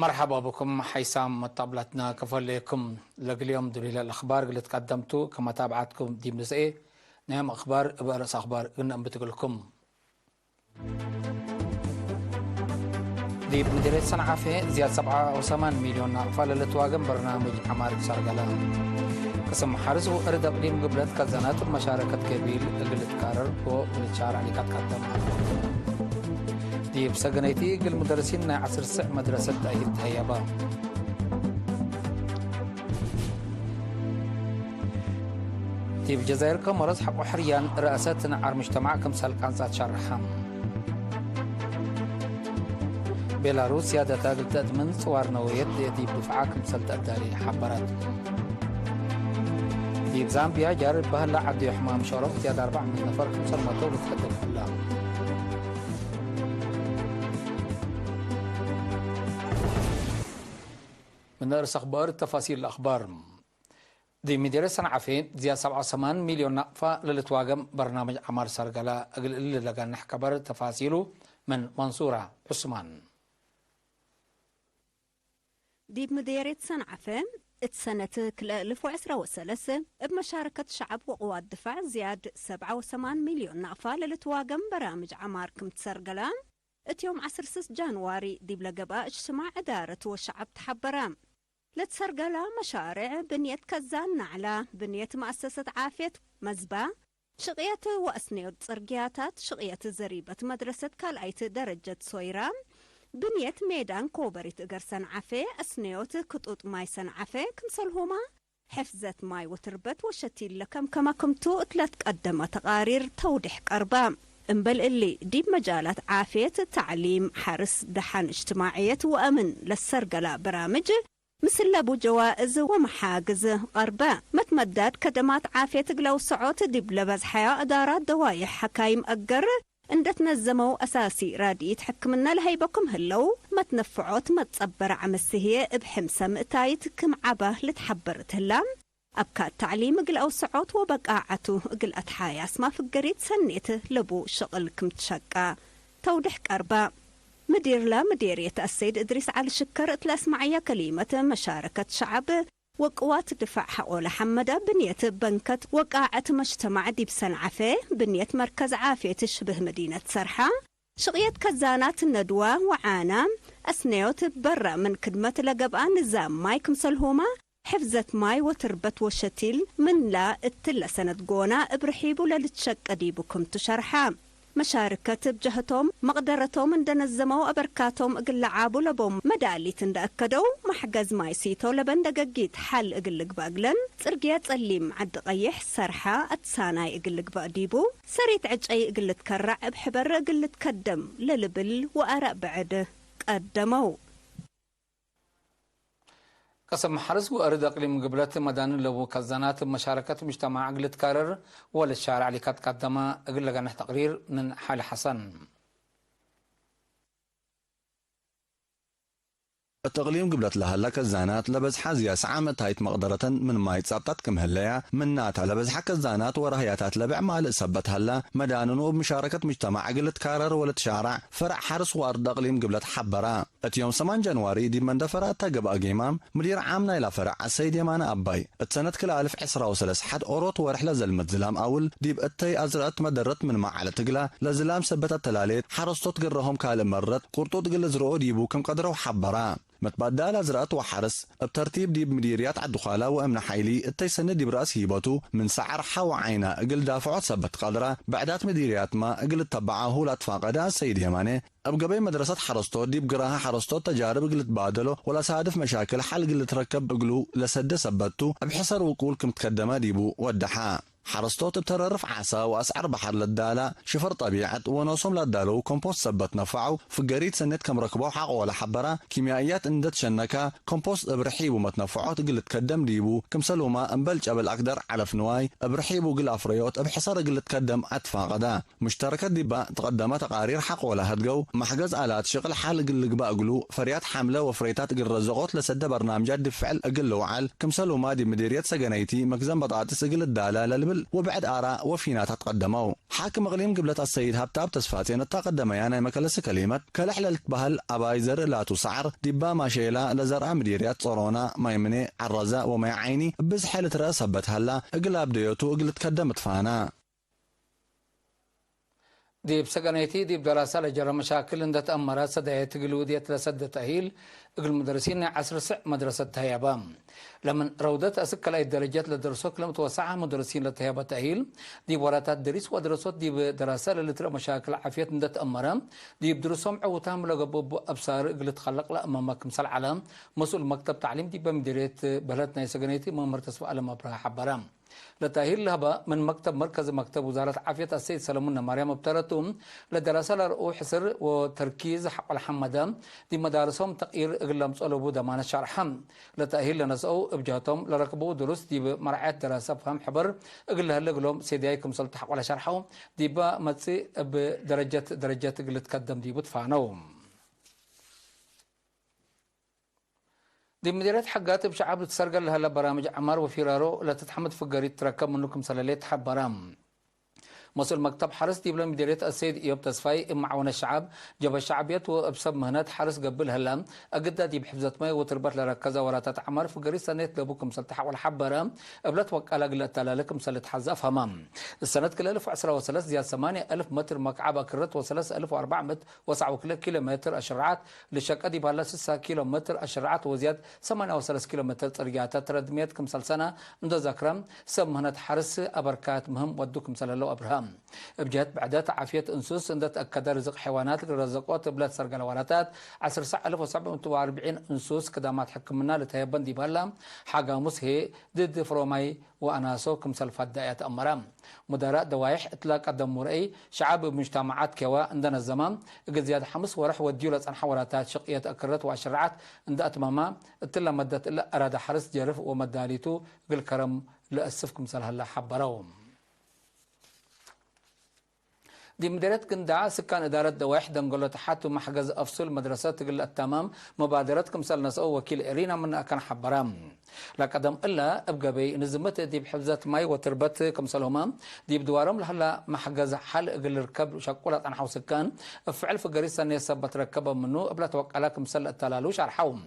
مرحبا بكم حيسام طابلتنا كفلكم اليوم دليل الأخبار اللي تقدمتوا كما تابعتكم دي مسئة نعم أخبار برأس أخبار قلنا بتقولكم دي مديرية صنعاء في زيادة 7 مليون نقفة للتواجم برنامج عمارة سرقلة قسم حرس وأرد أقليم قبلت كزانات المشاركة كبيل اللي تكرر والشارع اللي قدم دي بسجنيتي قل مدرسين عصر السع مدرسة أيد هيابا دي بجزائر كمرز حق حريان رئاسة عار مجتمع كمثال كانزات شرحام بيلاروس سيادة تاقل تأدمن صور نويت دي بدفعة كمثال تأدالي حبرات دي بزامبيا جارب بهلا عبد يحمام شرف زيادة 4 من نفر كمثال مطول تفتل كلها من رأس أخبار تفاصيل الأخبار دي مديرية صنعاء فين زيادة 7 مليون نقفة للتواجم برنامج عمار سرقلة اللي لقى نحكبر تفاصيله من منصورة عثمان دي مديرية صنعاء فين السنة كل 2013 بمشاركة شعب وقوات دفاع زيادة 7 مليون نقفة للتواجم برامج عمار كمت سرقلة اتيوم 10 جانواري دي بلقباء اجتماع إدارة وشعب تحبرام لتسرقلا مشاريع بنية كزان نعلة بنية مؤسسة عافية مزبا شقية وأسنيود صرقياتات شقية زريبة مدرسة كالايت درجة صويرام بنية ميدان كوبريت إقرسان عافية أسنيوت كتوت ماي سنعافية كمسلهما حفزة ماي وتربت وشتيل لكم كما كمتو تقدم تقارير توضيح قربام انبل اللي دي بمجالات عافية التعليم حرس دحان اجتماعية وأمن للسرقلة برامج مثل لابو جوائز ومحاجز قرباء متمدد كدمات عافية قلو سعوت دي بلبز حياة إدارات دوايح حكايم أقر اندت نزموا أساسي رادي يتحكمنا لهيبكم هلو متنفعوت متصبر عمسهية بحمسة مئتايت كم عبه لتحبرت هلام أبكى التعليم قل أو سعوت وبقاعته قل أتحايا اسما في القريد سنيت لبو شغل كم تشقى توضح قرباء مدير لا مديرية السيد إدريس على شكر تلاس معي كلمة مشاركة شعب وقوات دفاع حقول حمدة بنية بنكة وقاعة مجتمع دي بسنعفة بنية مركز عافية تشبه مدينة سرحة شقية كزانات الندوة وعانا أسنيوت برا من كدمة لقبان نظام ماي كمسلهما حفزة ماي وتربت وشتيل من لا التلة سنة قونا برحيبو للتشك ديبكم تشرحا مشاركة بجهتهم مقدرتهم اندنزموا أبركاتهم اقل لعابو لبوم مدالي تندأكدوا محجز مايسيتو لبن دقاقيت حل اقلق باقلن ترقيات الليم عد قيح سرحة اتساناي اقلق باقديبو سريت عجعي اقل تكرع بحبر اقل تكدم للبل وأراء بعد قدموا قسم حرس وأرد أقليم قبلت مدان لو كزانات مشاركة مجتمع أقل تكرر والشارع اللي قدم أقل لقى تقرير من حال حسن التقليم قبلت لها لك الزانات لبز حازية سعامت هايت مقدرة من ما يتسطت كم هلايا من ناتها لبز حك الزانات ورهياتات لبع مال سبت هلا مدانن وبمشاركة مجتمع عقل تكرر ولا تشارع فرع حرس وارد تقليم قبلت حبرا اتيوم 8 جانواري دي من دفرات تقب اقيمام مدير عامنا الى فرع السيد يمان اباي اتسنة كل 1000 عسرة وسلس حد اوروت ورحلة زلمت زلام اول ديب اتي ازرقت مدرت من مع على تقلا لزلام سبت التلاليت حرستو تقرهم كال مرت قرطو تقل زرقو ديبو كم قدروا حبرا متبادل زرقت وحرس بترتيب ديب مديريات عالدخالة وامن حيلي التيسند ديب راس هيبتو من سعر حو عينا اقل دافعات سبت قدرة بعدات مديريات ما اقل تبعه لاتفاقدا السيد يماني أبقى مدرسة حرستو ديب قراها حرستو تجارب قلت بادلو ولا صادف مشاكل حل قلت ركب قلو لسد سبتو بحصر وقول كم تقدما ديبو ودحا حرستوت بتررف عسى واسعار بحر للدالة شفر طبيعة ونوصم للدالو كومبوست سبت نفعو في قريد سنت كم ركبو حق ولا حبرة كيميائيات اندت شنكا كومبوست ابرحيبو متنفعوت قلت كدم ديبو كم سلوما انبلج قبل اقدر على فنواي ابرحيبو قل افريوت بحصر قلت كدم اتفا غدا مشتركة ديبا تقدمت تقارير حق ولا هدقو محجز آلات شغل حال قل قباقلو فريات حملة وفريتات قل رزقوت لسد برنامجات دفعل اقل وعال كم سلوما دي مديريات سجنيتي مخزن بطاطس قل الدالة للبل وبعد آراء وفينات تقدموا حاكم إقليم قبلة السيد هبتاب تسفاتين التقدم يانا مكلس كلمة كالحلة بهل أبايزر لا تسعر دبا ما شيلا لزرع مديريات صرونا ما يمني عرزاء وما يعيني بز حالة رأس هبت هلا اقلاب ديوتو اقلت كدمت فانا ديب سجنيتي ديب دراسة لجرى مشاكل عند تأمرات سداية قلودية لسد تأهيل اقل مدرسين عصر سع مدرسة تهيابام لمن رودت أسكال أي درجات لدرسوك لم توسعها مدرسين لتهيابة تأهيل ديب وراتات دريس ودرسوت ديب دراسة لترى مشاكل عافية عند تأمرام ديب درسهم عوتام لقبوب أبصار اقل تخلق لأمامك مثل علام مسؤول مكتب تعليم ديب مديرية بلدنا سجنيتي ممر تسوى على مبرها حبرام لتأهيل لهبا من مكتب وزارة عافية السيد سلمون مريم ابترتم لدراسة لرؤو حسر وتركيز حق الحمدان دي مدارسهم تقير اغلام صلوبو دمان الشرحم لتأهيل لنسأو ابجاتهم لركبو دروس دي مرعات دراسة بفهم حبر اغلها لقلهم سيدايكم سلط حق ولا شرحو دي با متسي بدرجات اغل تقدم دي بتفانوهم دي مديرية حقات بشعب تسرقل لها برامج عمار وفيرارو لا تتحمد فقري تركب منكم سلاليت حب برام مسؤول مكتب حرس دي بلا مديرية السيد إيوب تسفاي معاون الشعب جاب الشعبيات وبسب مهنات حرس قبل هلام أقدا دي بحفظة ماء وتربط لركزة وراتات عمار فقري سنة لابوكم سلتح والحبرة قبلت وقال قلت لكم سلت حزاف همام السنة كل 1010 زياد 8000 متر مكعب أكرت و3400 كيلومتر أشرعات للشك دي بهلا 6 كيلومتر أشرعات وزياد 38 كيلومتر طريقات تردميت كم سنة عند ذكرم سب مهنات حرس أبركات مهم ودوكم سلالو أبرهام بجهة بعدات عافية انسوس عند تأكد رزق حيوانات رزقات بلاد سرقل وراتات 10,740 انسوس كدامات حكمنا لتهيبان دي بهلا حاجة مسهي ضد فروماي وأناسو كمسل فدايات أمرام مدراء دوايح اطلاق قدم مرئي شعب بمجتمعات كوا عندنا الزمان اقل زيادة حمس ورح وديولة عن حوراتات شقية أكرت وأشرعات عند أتماما اتلا مدت إلا أراد حرس جرف ومداليتو قل كرم لأسفكم سل هلا حبروهم دي مديرية قندعة سكان إدارة دوايح دنقلوا تحت محجز أفصل مدرسات تقل التمام مبادرتكم سال نسأو وكيل إرينا من أكن حبرام لقدم إلا أبقى بي نزمت دي بحفظة ماي وتربت كمسالهما دي بدوارم لحلا محجز حل إقل ركب شاكولات عن حو سكان فعل فقريسة نيسابت ركبا منو قبل توقع لكم سال التلالوش عرحوم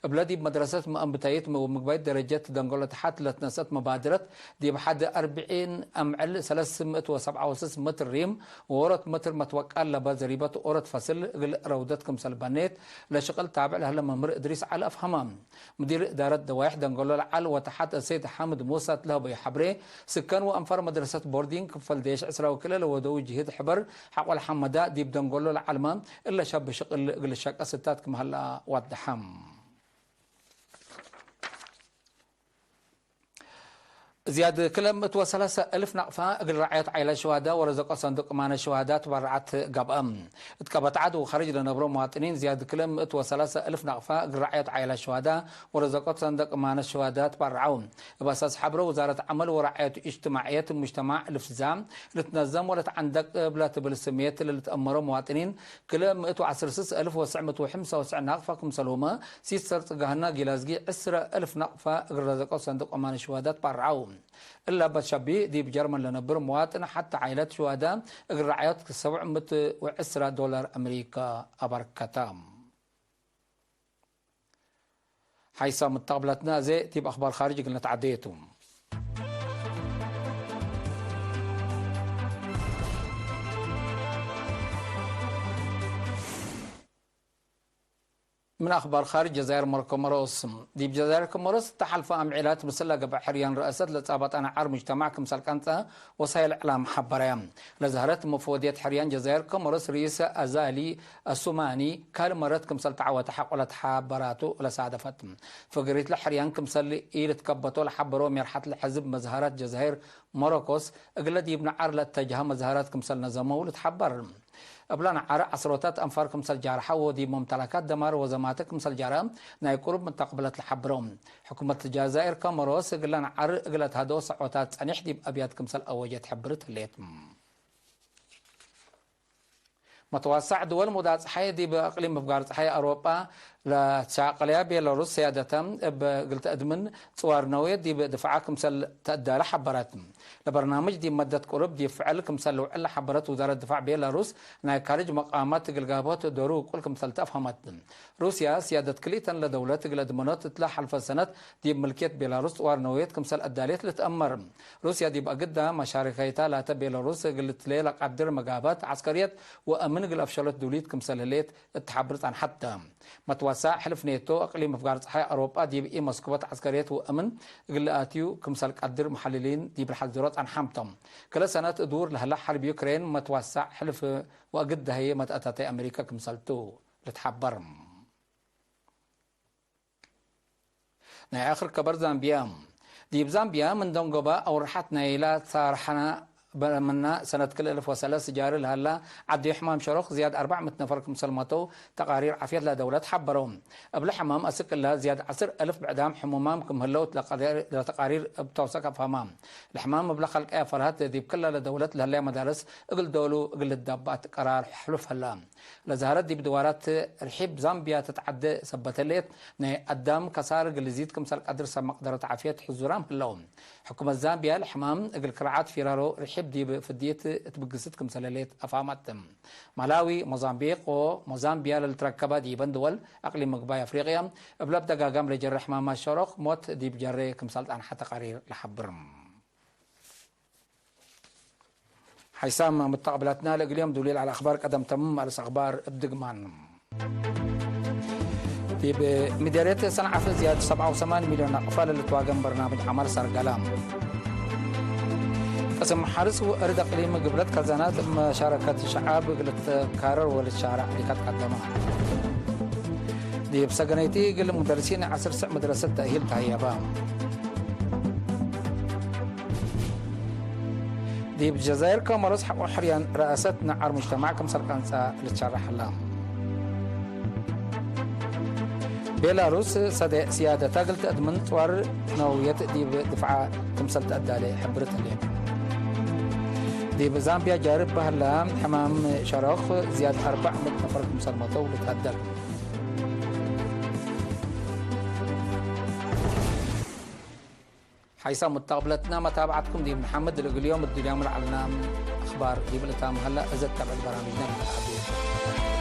بلادي بمدرسات مقبتايت ومقبايت درجات دنقلة تحت لتنسات مبادرة دي بحد 40 أمعل 367 متر ريم وورت متر متوقع لبازريبات وورت فصل رودتكم سلبانيت لشغل تابع لها لما مر إدريس على أفهمام مدير إدارة دوايح دنقلة العل وتحت السيد حامد موسى له بي حبري سكان وأنفر مدرسات بوردين كفل ديش عسرا وكلا لودو جهد حبر حق الحمداء دي بدنقلة العلمان إلا شاب شغل الشاك أستات كم هلا ودحم زيادة كلمة وثلاثة ألف نقفة أقل رعاية عائلة شهداء ورزق صندوق أمان الشهداء تبرعت قبأم اتكبت عدو خارج لنبرو مواطنين زيادة كلمة وثلاثة ألف نقفة أقل رعاية عائلة شهداء ورزق صندوق أمان الشهداء تبرعون بأساس حبر وزارة عمل ورعاية اجتماعية المجتمع الالتزام لتنظم ولا عندك بلا بالسميات اللي تأمروا مواطنين كلمة 10,995 نقفة كمسلومة سيستر تجهنا جلازجي 10,000 نقفة أقل رزق صندوق أمان الشهداء تبرعون إلا بتشبيه دي بجرمن لنبر مواطن حتى عائلات شهداء الرعايات $710 أمريكا أبركتام حيث متقبلتنا زي تيب أخبار خارجي قلنا تعديتم من أخبار خارج جزائر كوموروس دي بجزائر كوموروس تحالف أمعيلات مسلقة بحريان رئاسة لتصابت أنا عار مجتمع كمسال كانتا وسائل إعلام حبريان لزهرت مفوضية حريان جزائر كوموروس رئيس أزالي السوماني كان مرات كمسال تعوى تحقلت حبراتو لسعدفت فقريت لحريان كمسال إيل تكبتو لحبرو مرحة الحزب مزهرات جزائر موروكوس أقلد يبنى عار لاتجاه مزهرات كمسال نظامو لتحبر قبلنا عرق عصروتات أنفار كمسال جارحة ودي ممتلكات دمار وزماتك كمسال جارة ناي قرب من تقبلت الحبروم حكومة الجزائر كامروس قلنا عرق قلت هدو صعوتات أنيح دي بأبيات كمسال أوجت حبرت الليتم متوسع دول مدات صحية دي بأقليم بفقار صحية أوروبا لا تعقليا بيلاروس سيادتهم قلت أدمن صور نوية دي بدفعكم سل تأدى حبراتهم لبرنامج دي مدة قرب دي فعلكم سل وعلى حبرات وزارة الدفاع بيلاروس ناكارج مقامات قلقابات دورو كلكم سل تفهمتهم روسيا سيادة كليتن لدولة قلدمنات تلا حلف السنة دي ملكية بيلاروس صور نوية كمسل أداليت لتأمر روسيا دي بقدها مشاركيتها لا بيلاروس قلت ليلة قدر مقابات عسكريات وأمن قل أفشلت دوليت كمسل ليت تحبرت عن حتى متوسع حلف نيتو اقليم افغان صحي اوروبا دي بي مسكوبات عسكريات وامن قلاتيو كمسال قدر محللين دي بالحذرات عن حمتم كل سنه دور لهلا حرب يوكرين متوسع حلف وقد هي متاتاتي امريكا كمسالتو لتحبر اخر كبر زامبيا دي بزامبيا من دونغوبا او رحتنا الى صارحنا منا سنة كل 1003 سجارة لهلا عبد حمام شرخ زياد 400 نفر مسلماتو تقارير عافية لدولة حبرهم قبل حمام أسك لها زياد 10,000 بعدام حمومام كم هلوت لتقارير بتوثق فهمام الحمام مبلغ خلق فرهات ذي كلها لدولة لهلا مدارس اقل دولو اقل الدابات قرار حلف هلا لزهرت دي بدوارات رحيب زامبيا تتعدى سبتليت قدام كسار قل يزيد كمسال قدر سم مقدرة عافية حزورام هلاهم حكومة زامبيا الحمام اقل كرعات فيرارو رحيب دي بفديت تبقستكم سلالات افامتم ملاوي موزامبيق وموزامبيا للتركبة دي بندول اقليم مقبايا افريقيا بلاب دقاقام لجر حمام الشرق موت دي بجري كمسالت عن حتى قرير لحبرم حيسام متقبلاتنا لقليم دليل على اخبار قدم تمم على اخبار بدقمان دي بمديرية صنعاء في زيادة 87 مليون اقفال اللي تواقم برنامج عمل سرقلام قسم حارس ورد اقليم قبلت كزانات مشاركة شعاب قلت كارر والشارع اللي كانت قدمها دي بسجنيتي قل مدرسين 10 ساعة مدرسة تأهيل تهيبا دي بالجزائر كاميروس حق حريان رئاسة نعر مجتمعكم سرقانسا لتشرح الله بيلاروس سيادة قلت أدمن طوار نوية دي بدفع تمثل تأدالي حبرت اليوم دي بزامبيا جارب بهلا حمام شرخ زياد 400 نفر مسلماتو لتهدل حيث متقبلتنا متابعتكم دي محمد اليوم الدنيا من علنا اخبار دي بلتام هلا ازت تبع برامجنا من الحديث